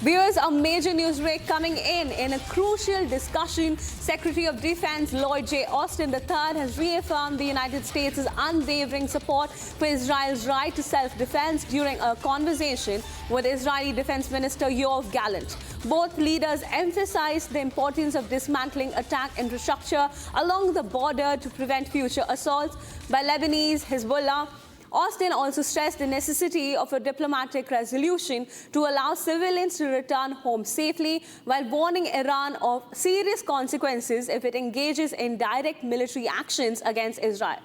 Viewers, a major news break coming in a crucial discussion. Secretary of Defense Lloyd J. Austin III has reaffirmed the United States' unwavering support for Israel's right to self-defense during a conversation with Israeli Defense Minister Yoav Gallant. Both leaders emphasized the importance of dismantling attack infrastructure along the border to prevent future assaults by Lebanese Hezbollah. Austin also stressed the necessity of a diplomatic resolution to allow civilians to return home safely, while warning Iran of serious consequences if it engages in direct military actions against Israel.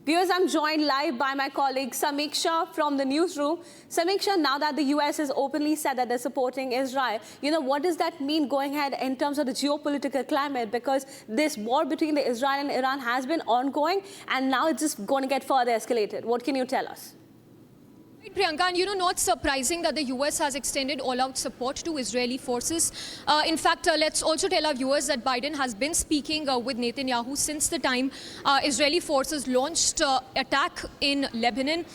Viewers, I'm joined live by my colleague Samiksha from the newsroom. Samiksha, now that the US has openly said that they're supporting Israel, what does that mean going ahead in terms of the geopolitical climate? Because this war between the Israel and Iran has been ongoing, and now it's just going to get further escalated. What can you tell us? Priyanka, and not surprising that the US has extended all-out support to Israeli forces. In fact, let's also tell our viewers that Biden has been speaking with Netanyahu since the time Israeli forces launched attack in Lebanon.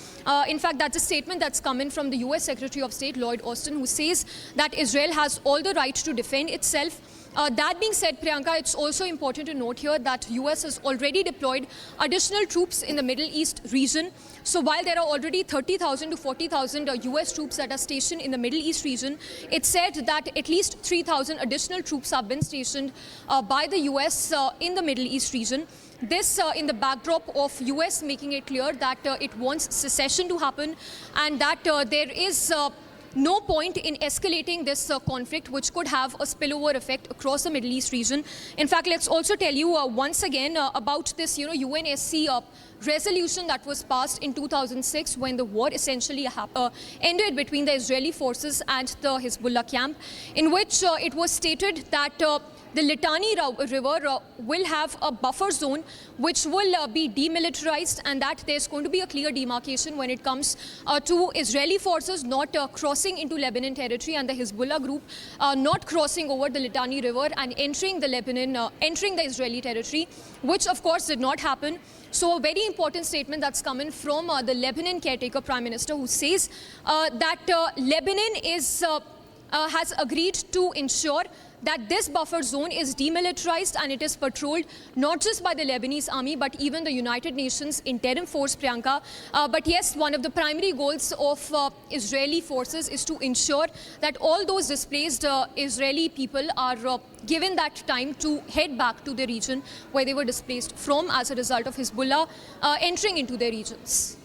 In fact, that's a statement that's come in from the US Secretary of State Lloyd Austin, who says that Israel has all the right to defend itself. That being said, Priyanka, it's also important to note here that US has already deployed additional troops in the Middle East region. So while there are already 30,000 to 40,000 US troops that are stationed in the Middle East region, it's said that at least 3,000 additional troops have been stationed by the US in the Middle East region. This in the backdrop of US making it clear that it wants secession to happen, and that there is no point in escalating this conflict, which could have a spillover effect across the Middle East region. In fact, let's also tell you once again about this, UNSC resolution that was passed in 2006 when the war essentially ended between the Israeli forces and the Hezbollah camp, in which it was stated that the Litani River will have a buffer zone which will be demilitarized, and that there's going to be a clear demarcation when it comes to Israeli forces not crossing into Lebanon territory, and the Hezbollah group not crossing over the Litani River and entering the Israeli territory, which of course did not happen. So a very important statement that's come in from the Lebanon caretaker prime minister, who says that Lebanon has agreed to ensure that this buffer zone is demilitarized and it is patrolled not just by the Lebanese army but even the United Nations interim force, Priyanka. But yes, one of the primary goals of Israeli forces is to ensure that all those displaced Israeli people are given that time to head back to the region where they were displaced from as a result of Hezbollah entering into their regions.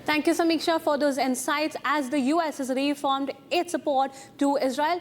Thank you, Samiksha, for those insights. As the US has reaffirmed its support to Israel,